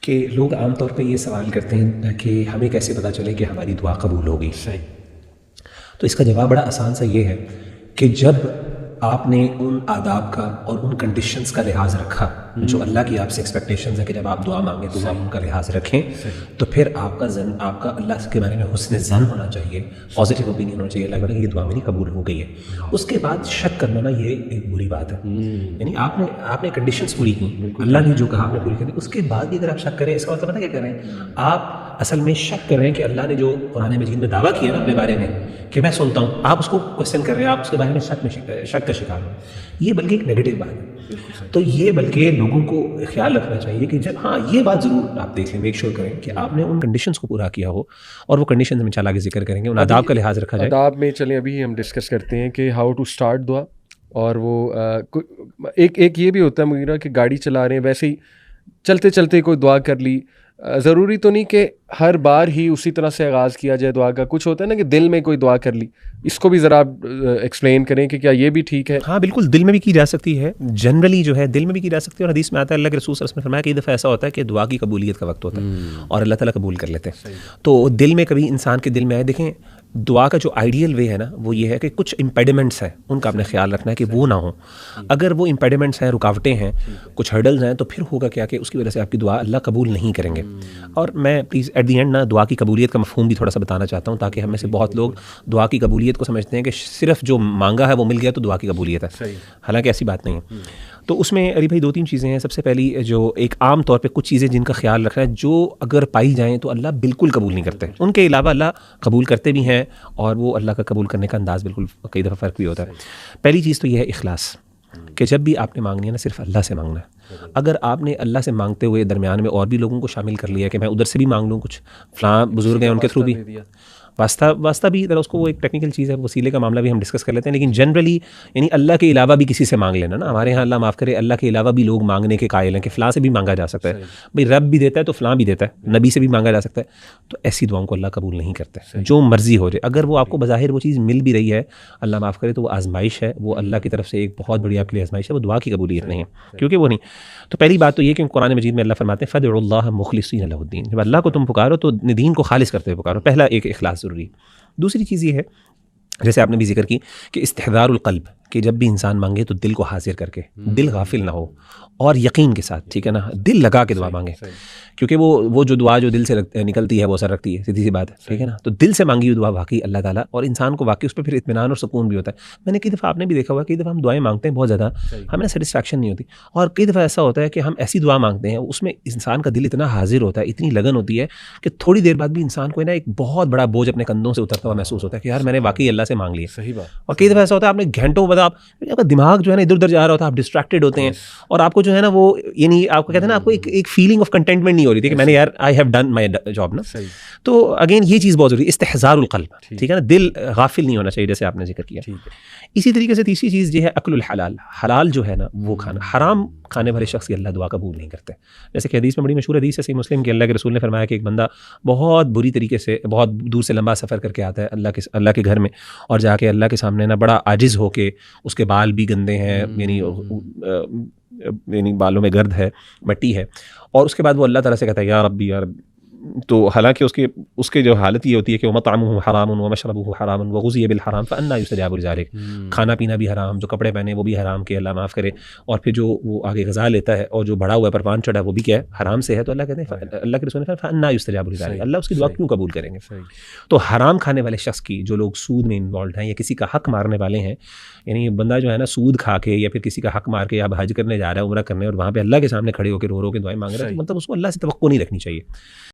کہ لوگ عام طور پہ یہ سوال کرتے ہیں کہ ہمیں کیسے پتہ چلے کہ ہماری دعا قبول ہوگی. تو اس کا جواب بڑا آسان سا یہ ہے کہ جب آپ نے ان آداب کا اور ان کنڈیشنز کا لحاظ رکھا جو اللہ کی آپ سے ایکسپیکٹیشنز ہے کہ جب آپ دعا مانگیں تو آپ ان کا لحاظ رکھیں, تو پھر آپ کا اللہ کے بارے میں حسن ظن ہونا چاہیے, پازیٹیو اوپینین ہونا چاہیے, اللہ کہ یہ دعا میری قبول ہو گئی ہے. اس کے بعد شک کرنا نا یہ ایک بری بات ہے. یعنی آپ نے کنڈیشنز پوری کی, اللہ نے جو کہا آپ نے پوری کی, اس کے بعد بھی اگر آپ شک کریں اس کا مطلب پتہ کیا کر رہے ہیں, آپ اصل میں شک کر رہے ہیں کہ اللہ نے جو قرآن مجید میں دعویٰ کیا نا اپنے بارے میں کہ میں سنتا ہوں, آپ اس کو کوشچن کر رہے ہیں, آپ اس کے بارے میں شک کا شکار ہو. یہ بلکہ ایک نیگیٹو بات ہے. تو یہ بلکہ لوگوں کو خیال رکھنا چاہیے کہ جب یہ بات ضرور آپ دیکھ لیں, میک شیور کریں کہ آپ نے ان کنڈیشنز کو پورا کیا ہو, اور وہ کنڈیشنز ہم انشاءاللہ آگے ذکر کریں گے, ان آداب کا لحاظ رکھا جائے. آداب میں چلیں ابھی ہم ڈسکس کرتے ہیں کہ ہاؤ ٹو اسٹارٹ دعا. اور وہ ایک یہ بھی ہوتا ہے مغیرہ کہ گاڑی چلا رہے ہیں ویسے ہی چلتے چلتے کوئی دعا کر لی. ضروری تو نہیں کہ ہر بار ہی اسی طرح سے آغاز کیا جائے دعا کا. کچھ ہوتا ہے نا کہ دل میں کوئی دعا کر لی, اس کو بھی ذرا آپ ایکسپلین کریں کہ کیا یہ بھی ٹھیک ہے؟ ہاں بالکل, دل میں بھی کی جا سکتی ہے, جنرلی جو ہے دل میں بھی کی جا سکتی ہے. اور حدیث میں آتا ہے اللہ کے رسول صلی اللہ علیہ وسلم نے فرمایا کہ ایک دفعہ ایسا ہوتا ہے کہ دعا کی قبولیت کا وقت ہوتا ہے اور اللہ تعالیٰ قبول کر لیتے ہیں. تو دل میں کبھی انسان کے دل میں آئے, دیکھیں دعا کا جو آئیڈیل وے ہے نا وہ یہ ہے کہ کچھ امپیڈیمنٹس ہیں ان کا آپ نے خیال رکھنا ہے کہ وہ نہ ہوں. اگر وہ امپیڈیمنٹس ہیں, رکاوٹیں ہیں, کچھ ہرڈلز ہیں, تو پھر ہوگا کیا کہ اس کی وجہ سے آپ کی دعا اللہ قبول نہیں کریں گے. اور میں پلیز ایٹ دی اینڈ نا دعا کی قبولیت کا مفہوم بھی تھوڑا سا بتانا چاہتا ہوں, تاکہ ہم میں سے بہت لوگ دعا کی قبولیت کو سمجھتے ہیں کہ صرف جو مانگا ہے وہ مل گیا تو دعا کی قبولیت ہے. حالانکہ ایسی بات نہیں ہے. تو اس میں علی بھائی 2-3 چیزیں ہیں. سب سے پہلی جو ایک عام طور پہ کچھ چیزیں جن کا خیال رکھنا ہے, جو اگر پائی جائیں تو اللہ بالکل قبول نہیں کرتے, ان کے علاوہ اللہ قبول کرتے بھی ہیں, اور وہ اللہ کا قبول کرنے کا انداز بالکل کئی دفعہ فرق بھی ہوتا ہے. پہلی چیز تو یہ ہے اخلاص, کہ جب بھی آپ نے مانگنی ہے نا صرف اللہ سے مانگنا ہے. اگر آپ نے اللہ سے مانگتے ہوئے درمیان میں اور بھی لوگوں کو شامل کر لیا کہ میں ادھر سے بھی مانگ لوں, کچھ فلاں بزرگ ہیں ان کے تھرو بھی واسطہ بھی, ذرا اس کو وہ ایک ٹیکنیکل چیز ہے, وسیلے کا معاملہ بھی ہم ڈسکس کر لیتے ہیں. لیکن جنرلی یعنی اللہ کے علاوہ بھی کسی سے مانگ لینا نا, ہمارے یہاں اللہ معاف کرے اللہ کے علاوہ بھی لوگ مانگنے کے قائل ہیں کہ فلاں سے بھی مانگا جا سکتا ہے. بھائی رب بھی دیتا ہے تو فلاں بھی دیتا ہے, نبی سے بھی مانگا جا سکتا ہے. تو ایسی دعاؤں کو اللہ قبول نہیں کرتے, جو مرضی ہو جائے. اگر وہ آپ کو بظاہر وہ چیز مل بھی رہی ہے اللہ معاف کرے تو وہ آزمائش ہے, وہ اللہ کی طرف سے ایک بہت بڑی آپ کے لیے آزمائش ہے, وہ دعا کی قبولیت نہیں ہے, کیونکہ وہ نہیں. تو پہلی بات تو یہ کہ قرآن مجید میں اللہ فرماتے ہیں فادعوا اللہ مخلصین لہ الدین, جب اللہ کو تم پکارو تو دین کو خالص کرتے ہوئے پکارو. پہلا ایک اخلاص ضروری. دوسری چیز یہ ہے جیسے آپ نے بھی ذکر کی کہ استحضار القلب, کہ جب بھی انسان مانگے تو دل کو حاضر کر کے, دل غافل نہ ہو, اور یقین کے ساتھ, ٹھیک ہے نا, دل لگا کے دعا مانگے. کیونکہ وہ جو دعا جو دل سے نکلتی ہے وہ اثر رکھتی ہے, سیدھی سی بات ہے, ٹھیک ہے نا. تو دل سے مانگی ہوئی دعا واقعی اللہ تعالیٰ, اور انسان کو واقعی اس پہ پھر اطمینان اور سکون بھی ہوتا ہے. میں نے کئی دفعہ آپ نے بھی دیکھا ہوا, کئی دفعہ ہم دعائیں مانگتے ہیں بہت زیادہ, ہمیں سیٹسفیکشن نہیں ہوتی. اور کئی دفعہ ایسا ہوتا ہے کہ ہم ایسی دعا مانگتے ہیں اس میں انسان کا دل اتنا حاضر ہوتا ہے, اتنی لگن ہوتی ہے کہ تھوڑی دیر بعد بھی انسان کو نا ایک بہت بڑا بوجھ اپنے کندھوں سے اترتا ہوا محسوس ہوتا ہے کہ یار میں نے واقعی اللہ سے مانگ لیا. صحیح بات. اور کئی دفعہ ایسا ہوتا ہے آپ نے گھنٹوں بعد آپ کا دماغ جو ہے نا ادھر ادھر جا رہا ہوتا ہے, آپ ڈسٹریکٹیڈ ہوتے ہیں, اور آپ کو جو ہے نا وہ یعنی آپ کو کہتے ہیں نا آپ کو ایک فیلنگ آف کنٹینٹمنٹ نہیں ہو رہی تھی کہ میں نے یار I have done my job نا. تو اگین یہ چیز بہت ضروری ہے, استحضار القلب, ٹھیک ہے نا, دل غافل نہیں ہونا چاہیے جیسے آپ نے ذکر کیا. اسی طریقے سے تیسری چیز یہ ہے اکل الحلال, حلال جو ہے نا وہ کھانا. حرام کھانے والے شخص کی اللہ دعا قبول نہیں کرتے. جیسے کہ حدیث میں بڑی مشہور حدیث ہے صحیح مسلم کہ اللہ کے رسول نے فرمایا کہ ایک بندہ بہت بری طریقے سے بہت دور سے لمبا سفر کر کے آتا ہے اللہ کے گھر میں, اور جا کے اللہ کے سامنے نا بڑا عاجز ہو کے, اس کے بال بھی گندے ہیں, یعنی بالوں میں گرد ہے, مٹی ہے, اور اس کے بعد وہ اللہ تعالیٰ سے کہتا ہے یا ربی یا رب. تو حالانکہ اس کے جو حالت یہ ہوتی ہے کہ ومطعمہ حرام ومشربہ حرام وغذی بالحرام فأنی یستجاب لذلک, کھانا پینا بھی حرام, جو کپڑے پہنے وہ بھی حرام کے اللہ معاف کرے, اور پھر جو وہ آگے غذا لیتا ہے اور جو بڑا ہوا ہے پروان چڑھا ہے وہ بھی کیا ہے حرام سے ہے. تو اللہ کہتے ہیں اللہ کے رسول نے فرمایا فأنی یستجاب لذلک, اللہ اس کی دعا کیوں قبول کریں گے. تو حرام کھانے والے شخص کی, جو لوگ سود میں انوالوڈ ہیں یا کسی کا حق مارنے والے ہیں, یعنی بندہ جو ہے نا سود کھا کے یا پھر کسی کا حق مار کے یا حج کرنے جا رہا ہے, عمرہ کرنے, اور وہاں پہ اللہ کے سامنے کھڑے ہو کے رو کے دعائیں مانگ رہا ہے, تو مطلب اس کو اللہ سے توقع نہیں رکھنی چاہیے.